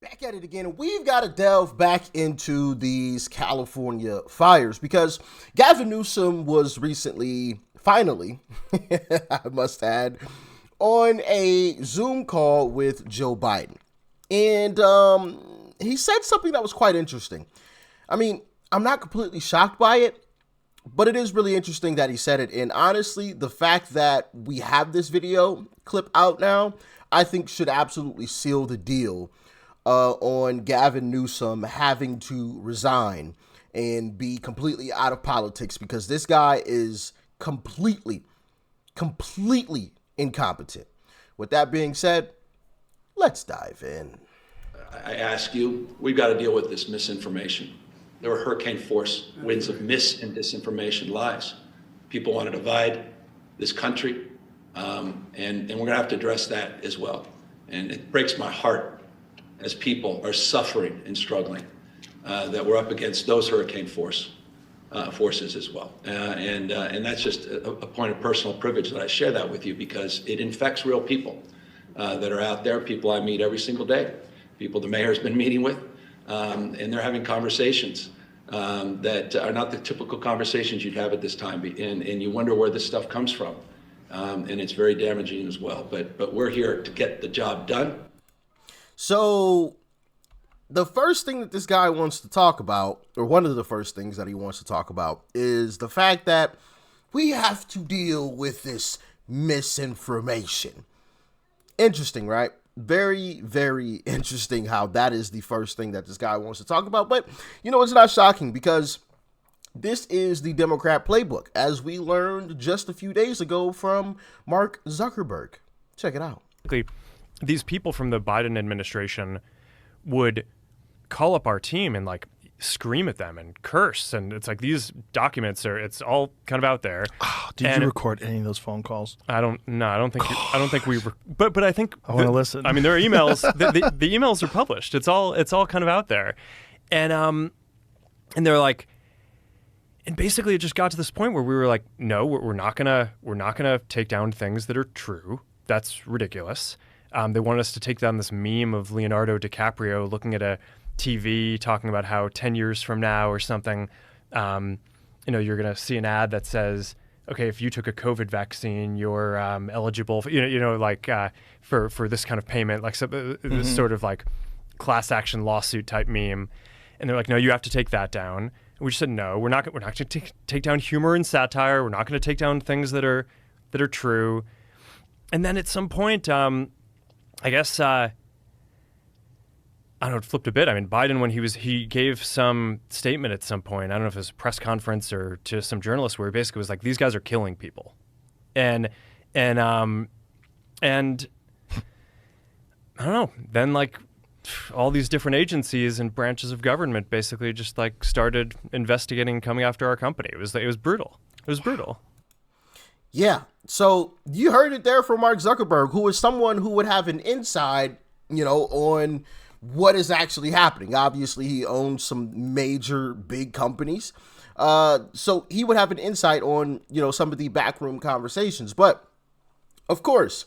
Back at it again, and we've got to delve back into these California fires because Gavin Newsom was recently, finally, I must add, on a Zoom call with Joe Biden. And he said something that was quite interesting. I mean, I'm not completely shocked by it, but it is really interesting that he said it. And honestly, the fact that we have this video clip out now, I think should absolutely seal the deal on Gavin Newsom having to resign and be completely out of politics because this guy is completely incompetent. With that being said, let's dive in. I ask you, we've got to deal with this misinformation. There were hurricane force winds of mis and disinformation, lies. People want to divide this country, and we're going to have to address that as well. And it breaks my heart as people are suffering and struggling, that we're up against those hurricane forces as well. And that's just a point of personal privilege that I share that with you because it infects real people that are out there, people I meet every single day, people the mayor's been meeting with, and they're having conversations that are not the typical conversations you'd have at this time. And you wonder where this stuff comes from. And it's very damaging as well. But we're here to get the job done. So the first thing that this guy wants to talk about, or one of the first things that he wants to talk about, is the fact that we have to deal with this misinformation. Interesting, right? Very, very interesting how that is the first thing that this guy wants to talk about. But, you know, it's not shocking because this is the Democrat playbook, as we learned just a few days ago from Mark Zuckerberg. Check it out. These people from the Biden administration would call up our team and like scream at them and curse. And it's like these documents it's all kind of out there. Oh, did you record any of those phone calls? I don't think we were, but I think I want to listen. I mean, there are emails, the emails are published. It's all kind of out there. And they're like, and basically it just got to this point where we were like, no, we're not gonna take down things that are true. That's ridiculous. They wanted us to take down this meme of Leonardo DiCaprio looking at a TV talking about how 10 years from now or something, you're going to see an ad that says, okay, if you took a COVID vaccine, you're eligible for, for this kind of payment, like this sort of like class action lawsuit type meme. And they're like, no, you have to take that down. And we just said, no, we're not going to take down humor and satire. We're not going to take down things that are true. And then at some point, I guess, I don't know, it flipped a bit. I mean, Biden, when he gave some statement at some point, I don't know if it was a press conference or to some journalists, where he basically was like, these guys are killing people. And I don't know, then like all these different agencies and branches of government basically just like started investigating, coming after our company. It was brutal. It was brutal. Yeah. So you heard it there from Mark Zuckerberg, who is someone who would have an inside, on what is actually happening. Obviously, he owns some major big companies. So he would have an insight on, some of the backroom conversations. But of course,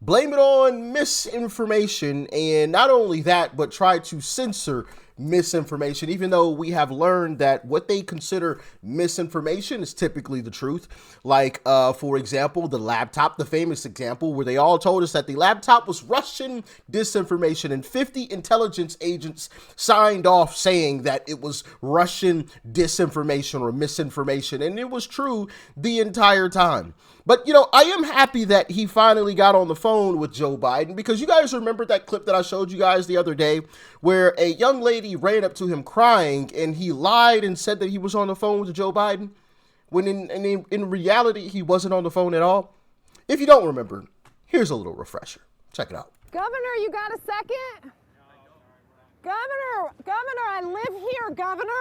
blame it on misinformation. And not only that, but try to censor misinformation, even though we have learned that what they consider misinformation is typically the truth. Like, for example, the laptop, the famous example where they all told us that the laptop was Russian disinformation and 50 intelligence agents signed off saying that it was Russian disinformation or misinformation. And it was true the entire time. But, I am happy that he finally got on the phone with Joe Biden, because you guys remember that clip that I showed you guys the other day where a young lady ran up to him crying and he lied and said that he was on the phone with Joe Biden when in reality he wasn't on the phone at all. If you don't remember, here's a little refresher. Check it out. Governor, you got a second? Governor, I live here, Governor.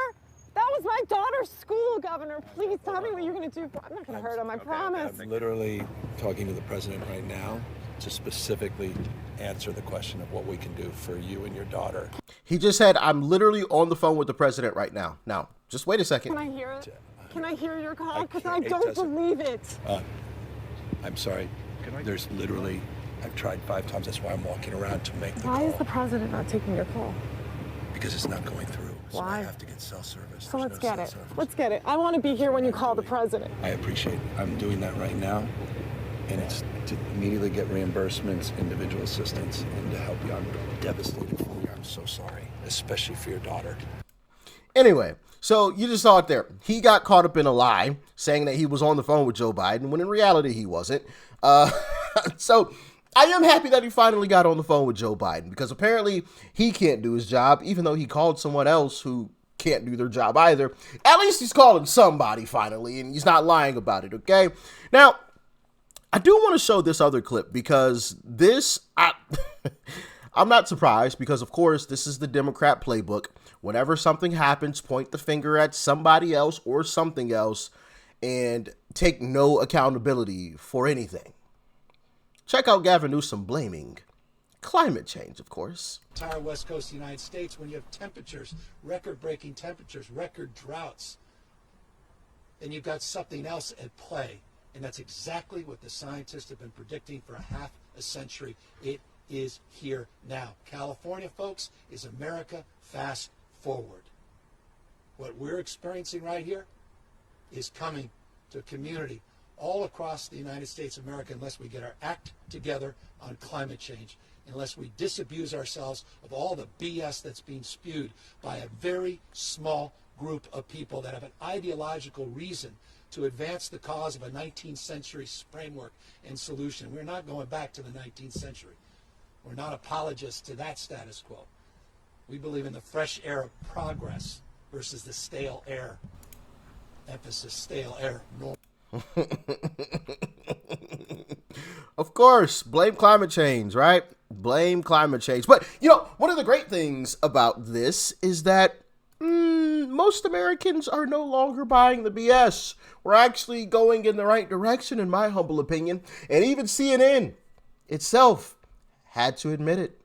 That was my daughter's school, Governor. Please tell me what you're going to do. I'm not going to hurt him, I promise. I'm literally talking to the president right now to specifically answer the question of what we can do for you and your daughter. He just said, I'm literally on the phone with the president right now. Now, just wait a second. Can I hear it? Can I hear your call? Because I don't believe it. I'm sorry. There's literally I've tried 5 times. That's why I'm walking around to make the call. Why is the president not taking your call? Because it's not going through. So Why? I have to get cell service. So There's let's no get cell it. service. Let's get it. I want to be here when you call the president. I appreciate it. I'm doing that right now. And it's to immediately get reimbursements, individual assistance, and to help you. I'm devastated for you. I'm so sorry, especially for your daughter. Anyway, so you just saw it there. He got caught up in a lie saying that he was on the phone with Joe Biden when in reality he wasn't. So I am happy that he finally got on the phone with Joe Biden because apparently he can't do his job, even though he called someone else who can't do their job either. At least he's calling somebody finally, and he's not lying about it, okay? Now, I do want to show this other clip because I'm not surprised because, of course, this is the Democrat playbook. Whenever something happens, point the finger at somebody else or something else and take no accountability for anything. Check out Gavin Newsom blaming climate change, of course. Entire west coast of the United States, when you have temperatures, record-breaking temperatures, record droughts, then you've got something else at play. And that's exactly what the scientists have been predicting for half a century. It is here now. California, folks, is America fast forward. What we're experiencing right here is coming to a community all across the United States of America unless we get our act together on climate change, unless we disabuse ourselves of all the BS that's being spewed by a very small group of people that have an ideological reason to advance the cause of a 19th century framework and solution. We're not going back to the 19th century. We're not apologists to that status quo. We believe in the fresh air of progress versus the stale air. Emphasis, stale air. Of course, blame climate change, right? Blame climate change. But, you know, one of the great things about this is that most Americans are no longer buying the BS. We're actually going in the right direction, in my humble opinion. And even CNN itself had to admit it.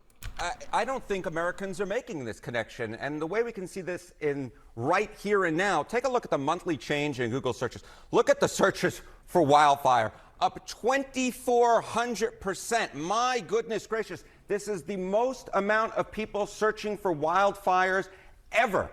I don't think Americans are making this connection. And the way we can see this in right here and now, take a look at the monthly change in Google searches. Look at the searches for wildfire, up 2,400%. My goodness gracious, this is the most amount of people searching for wildfires ever,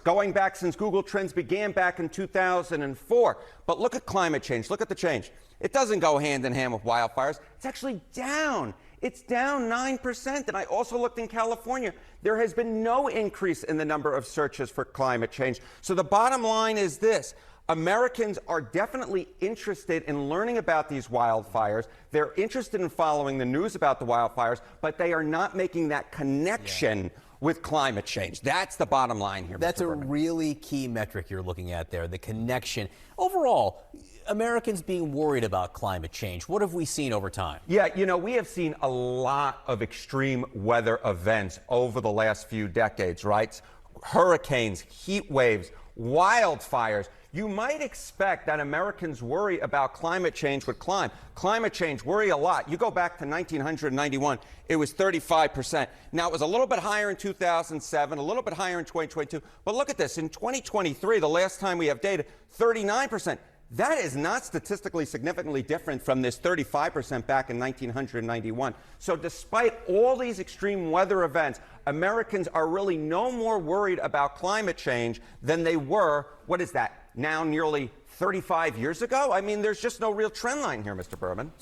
going back since Google Trends began back in 2004. But look at climate change. Look at the change. It doesn't go hand in hand with wildfires. It's actually down. It's down 9%. And I also looked in California. There has been no increase in the number of searches for climate change. So the bottom line is this. Americans are definitely interested in learning about these wildfires. They're interested in following the news about the wildfires, but they are not making that connection with climate change. That's the bottom line here. That's Mr. a Berman. really key metric you're looking at there, the connection. Overall, Americans being worried about climate change. What have we seen over time? Yeah, you know, we have seen a lot of extreme weather events over the last few decades, right? Hurricanes, heat waves, wildfires. You might expect that Americans worry about climate change with climate change worry a lot. You go back to 1991, it was 35%. Now, it was a little bit higher in 2007, a little bit higher in 2022. But look at this. In 2023, the last time we have data, 39%. That is not statistically significantly different from this 35% back in 1991. So despite all these extreme weather events, Americans are really no more worried about climate change than they were, what is that, now nearly 35 years ago? I mean, there's just no real trend line here, Mr. Berman.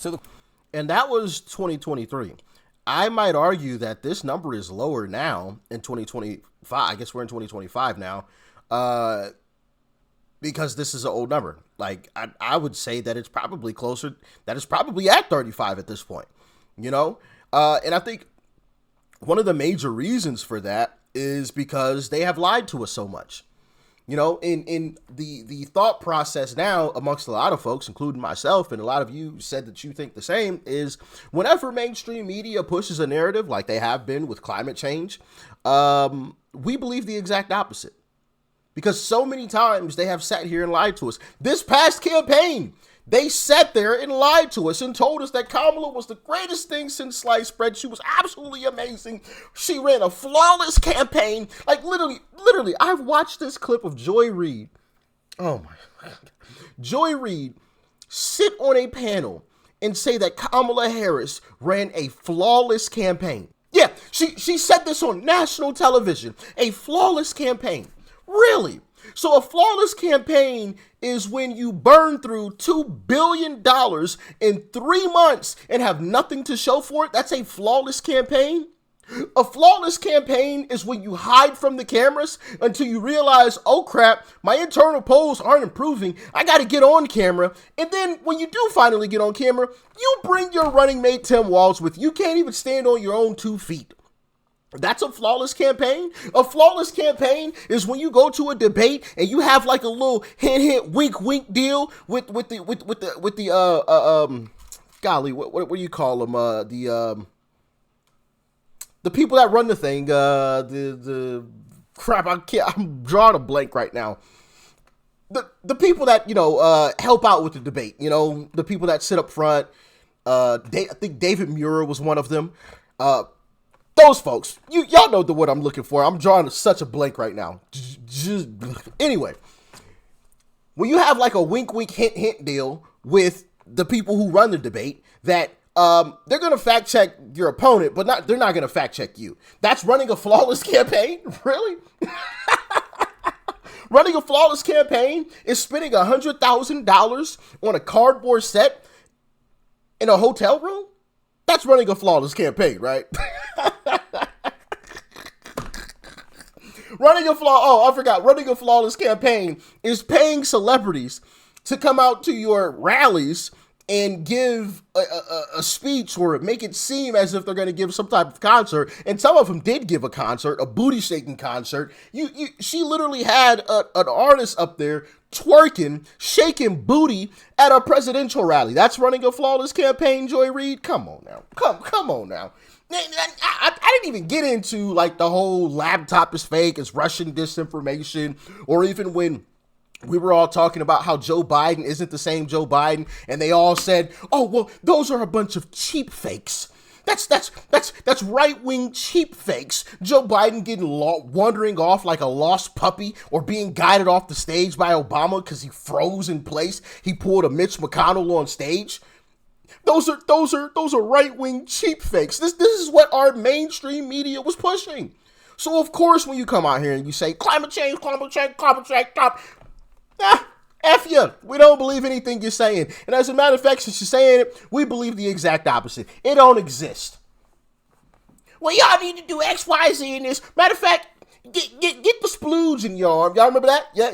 And that was 2023. I might argue that this number is lower now in 2025. I guess we're in 2025 now. Because this is an old number. Like, I would say that it's probably closer, that it's probably at 35 at this point, you know? And I think one of the major reasons for that is because they have lied to us so much. You know, in the thought process now amongst a lot of folks, including myself, and a lot of you said that you think the same, is whenever mainstream media pushes a narrative like they have been with climate change, we believe the exact opposite. Because so many times they have sat here and lied to us. This past campaign, they sat there and lied to us and told us that Kamala was the greatest thing since sliced bread. She was absolutely amazing. She ran a flawless campaign. Like literally, I've watched this clip of Joy Reid. Oh my God. Joy Reid sit on a panel and say that Kamala Harris ran a flawless campaign. Yeah, she said this on national television, a flawless campaign. Really? So a flawless campaign is when you burn through $2 billion in 3 months and have nothing to show for it? That's a flawless campaign? A flawless campaign is when you hide from the cameras until you realize, oh crap, my internal polls aren't improving. I got to get on camera. And then when you do finally get on camera, you bring your running mate Tim Walz with you. You can't even stand on your own 2 feet. That's a flawless campaign. A flawless campaign is when you go to a debate and you have like a little hint, wink deal with the golly, what do you call them? The people that run the thing, the crap, I'm drawing a blank right now. The people that, help out with the debate, the people that sit up front, I think David Muir was one of them. Those folks, y'all know what I'm looking for. I'm drawing such a blank right now. Anyway, when you have like a wink, hint deal with the people who run the debate that, they're going to fact check your opponent, but they're not going to fact check you. That's running a flawless campaign? Really? Running a flawless campaign is spending $100,000 on a cardboard set in a hotel room? That's running a flawless campaign, right? Running a flawless campaign is paying celebrities to come out to your rallies and give a speech or make it seem as if they're going to give some type of concert. And some of them did give a concert, a booty shaking concert. She literally had an artist up there twerking, shaking booty at a presidential rally. That's running a flawless campaign, Joy Reid? Come on now. Come on now. I didn't even get into like the whole laptop is fake, it's Russian disinformation, or even when we were all talking about how Joe Biden isn't the same Joe Biden, and they all said, "Oh, well, those are a bunch of cheap fakes." That's right-wing cheap fakes. Joe Biden wandering off like a lost puppy, or being guided off the stage by Obama because he froze in place. He pulled a Mitch McConnell on stage. Those are right-wing cheap fakes. This is what our mainstream media was pushing. So of course, when you come out here and you say climate change, F you. We don't believe anything you're saying. And as a matter of fact, since you're saying it, we believe the exact opposite. It don't exist. Well, y'all need to do X, Y, Z in this. Matter of fact, get the splooge in your arm. Y'all remember that? Yeah.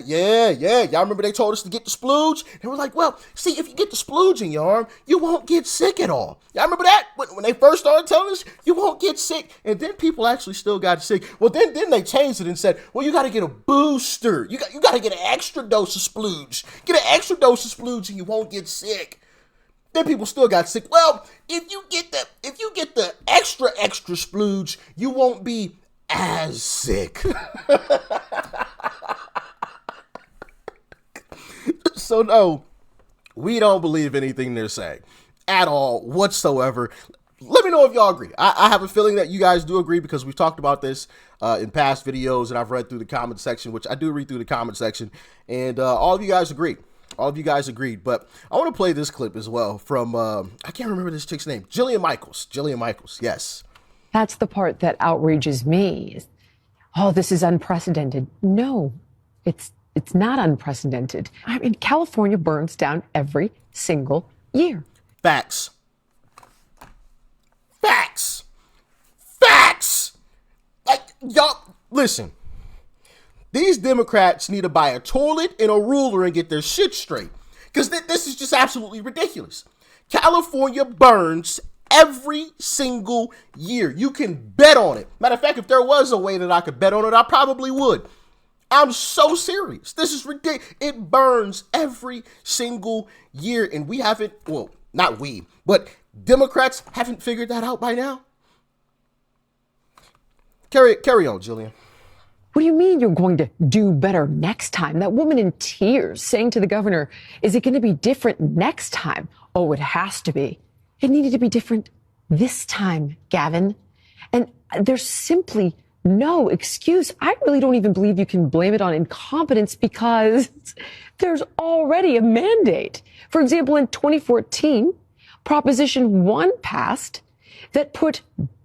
Y'all remember they told us to get the splooge? And we're like, well, see, if you get the splooge in your arm, you won't get sick at all. Y'all remember that? When they first started telling us, you won't get sick. And then people actually still got sick. Well, then they changed it and said, well, you got to get a booster. You got to get an extra dose of splooge. Get an extra dose of splooge and you won't get sick. Then people still got sick. Well, if you get the extra splooge, you won't be as sick. So no, we don't believe anything they're saying at all whatsoever. Let me know if y'all agree. I have a feeling that you guys do agree because we've talked about this in past videos, and I've read through the comment section, which I do read through the comment section, and all of you guys agreed. All of you guys agreed. But I want to play this clip as well from, I can't remember this chick's name, Jillian Michaels. Jillian Michaels, yes. That's the part that outrages me. Oh, this is unprecedented. No, it's not unprecedented. I mean, California burns down every single year. Facts. Like, y'all, listen. These Democrats need to buy a toilet and a ruler and get their shit straight. Because this is just absolutely ridiculous. California burns every single year. You can bet on it. Matter of fact, if there was a way that I could bet on it, I probably would. I'm so serious. This is ridiculous. It burns every single year. And we haven't, well, not we, but Democrats haven't figured that out by now. Carry on, Jillian. What do you mean you're going to do better next time? That woman in tears saying to the governor, is it going to be different next time? Oh, it has to be. It needed to be different this time, Gavin. And there's simply no excuse. I really don't even believe you can blame it on incompetence because there's already a mandate. For example, in 2014, Proposition 1 passed that put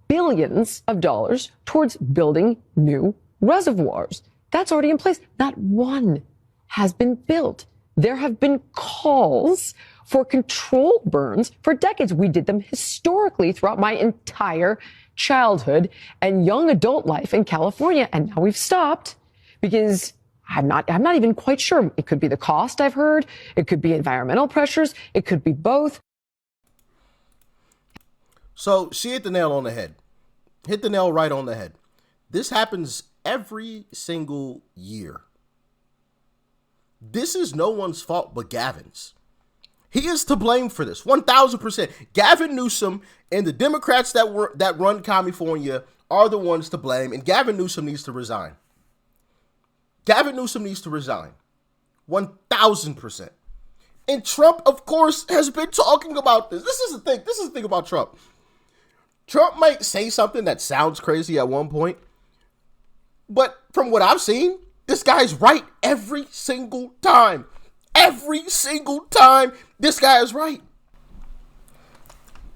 billions of dollars towards building new reservoirs. That's already in place. Not one has been built. There have been calls for controlled burns for decades. We did them historically throughout my entire childhood and young adult life in California. And now we've stopped because I'm not even quite sure. It could be the cost, I've heard. It could be environmental pressures. It could be both. So she hit the nail on the head. Hit the nail right on the head. This happens every single year. This is no one's fault but Gavin's. He is to blame for this, 1,000%. Gavin Newsom and the Democrats that run California are the ones to blame, and Gavin Newsom needs to resign. Gavin Newsom needs to resign, 1,000%. And Trump, of course, has been talking about this. This is the thing. This is the thing about Trump. Trump might say something that sounds crazy at one point, but from what I've seen, this guy's right every single time. Every single time, this guy is right.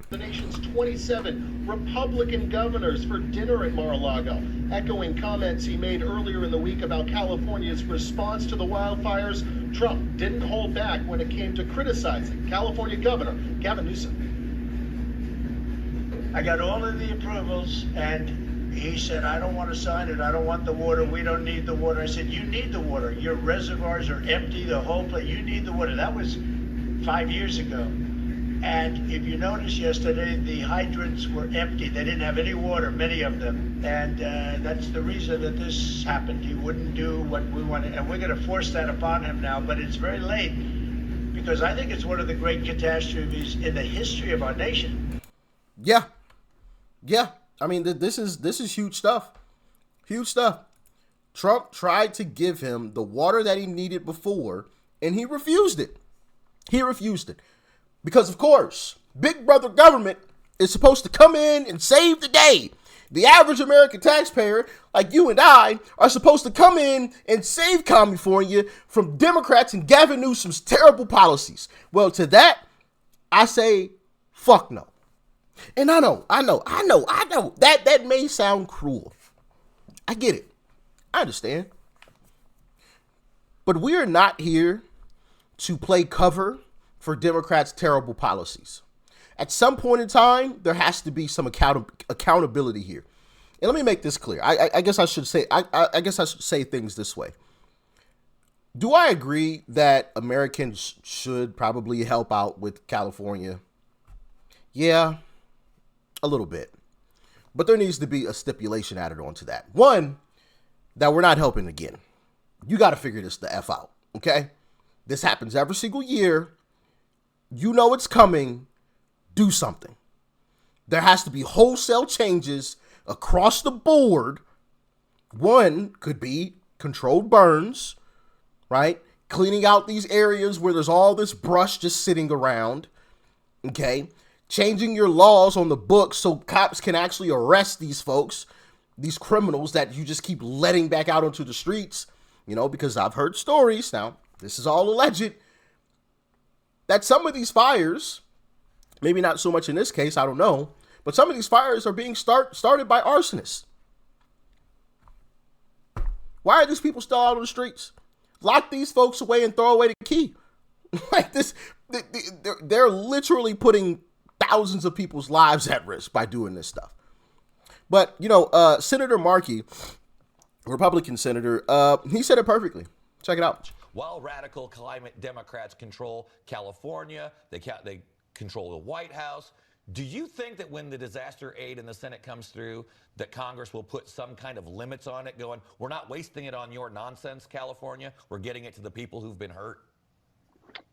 The nation's 27 Republican governors for dinner at Mar-a-Lago, echoing comments he made earlier in the week about California's response to the wildfires. Trump didn't hold back when it came to criticizing California Governor Gavin Newsom. I got all of the approvals, and he said, I don't want to sign it. I don't want the water. We don't need the water. I said, you need the water. Your reservoirs are empty, the whole place. You need the water. That was 5 years ago. And if you notice yesterday, the hydrants were empty. They didn't have any water, many of them. And that's the reason that this happened. He wouldn't do what we wanted. And we're going to force that upon him now. But it's very late, because I think it's one of the great catastrophes in the history of our nation. Yeah. Yeah. I mean, this is huge stuff. Huge stuff. Trump tried to give him the water that he needed before, and he refused it. He refused it. Because, of course, big brother government is supposed to come in and save the day. The average American taxpayer, like you and I, are supposed to come in and save California from Democrats and Gavin Newsom's terrible policies. Well, to that, I say, fuck no. And I know, that may sound cruel. I get it. I understand. But we are not here to play cover for Democrats' terrible policies. At some point in time, there has to be some accountability here. And let me make this clear. I guess I should say things this way. Do I agree that Americans should probably help out with California? Yeah. A little bit. But there needs to be a stipulation added onto that. One, that we're not helping again. You got to figure this the F out, okay? This happens every single year. You know it's coming. Do something. There has to be wholesale changes across the board. One could be controlled burns, right? Cleaning out these areas where there's all this brush just sitting around, okay? Changing your laws on the books so cops can actually arrest these folks, these criminals that you just keep letting back out onto the streets, you know, because I've heard stories, now this is all alleged, that some of these fires, maybe not so much in this case, I don't know, but some of these fires are being started by arsonists. Why are these people still out on the streets? Lock these folks away and throw away the key. Like this, they're literally putting thousands of people's lives at risk by doing this stuff. But, you know, Senator Markey, Republican senator, he said it perfectly. Check it out. While radical climate Democrats control California, they control the White House, do you think that when the disaster aid in the Senate comes through, that Congress will put some kind of limits on it, going, we're not wasting it on your nonsense, California, we're getting it to the people who've been hurt?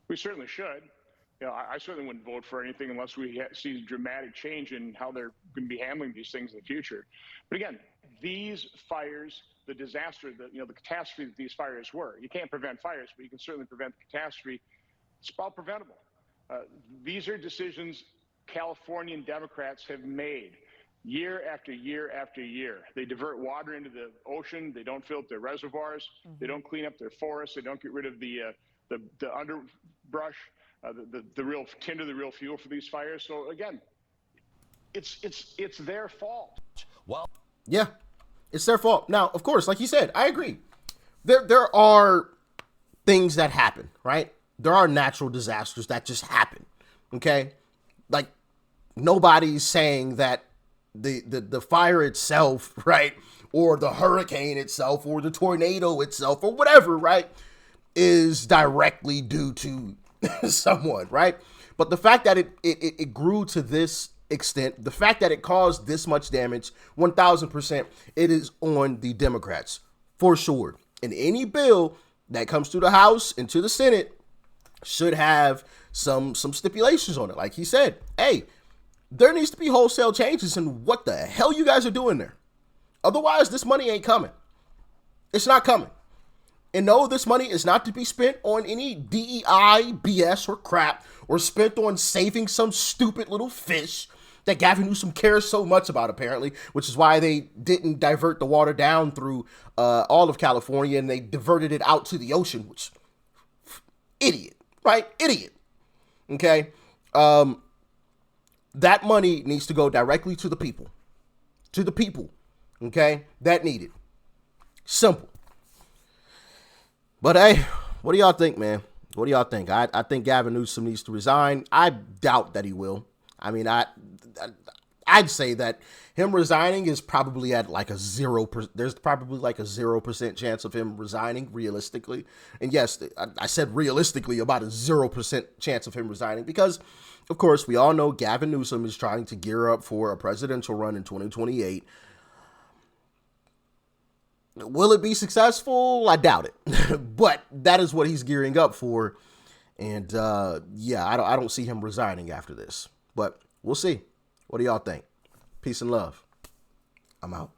We certainly should. You know, I certainly wouldn't vote for anything unless we see dramatic change in how they're going to be handling these things in the future. But again, these fires, the disaster, the catastrophe that these fires were, you can't prevent fires, but you can certainly prevent the catastrophe. It's all preventable. These are decisions Californian Democrats have made year after year after year. They divert water into the ocean. They don't fill up their reservoirs. They don't clean up their forests. They don't get rid of the underbrush. the real tinder, the real fuel for these fires. So again, it's their fault. Well, yeah, it's their fault. Now, of course, like you said, I agree. There are things that happen, right? There are natural disasters that just happen. Okay, like nobody's saying that the fire itself, right, or the hurricane itself, or the tornado itself, or whatever, right, is directly due to someone, right? But the fact that it grew to this extent, the fact that it caused this much damage, 1000%, it is on the Democrats for sure. And any bill that comes to the House and to the Senate should have some stipulations on it. Like he said, hey, there needs to be wholesale changes in what the hell you guys are doing there. Otherwise, this money ain't coming. It's not coming. And no, this money is not to be spent on any DEI, BS, or crap, or spent on saving some stupid little fish that Gavin Newsom cares so much about, apparently, which is why they didn't divert the water down through all of California and they diverted it out to the ocean, which, idiot, right? Idiot. Okay? That money needs to go directly to the people. To the people. Okay? That need it. Simple. But hey, what do y'all think, man? What do y'all think? I think Gavin Newsom needs to resign. I doubt that he will. I mean, I'd say that him resigning is probably at like a 0%. There's probably like a 0% chance of him resigning realistically. And yes, I said realistically about a 0% chance of him resigning because, of course, we all know Gavin Newsom is trying to gear up for a presidential run in 2028. Will it be successful? I doubt it, but that is what he's gearing up for. And yeah, I don't see him resigning after this, but we'll see. What do y'all think? Peace and love. I'm out.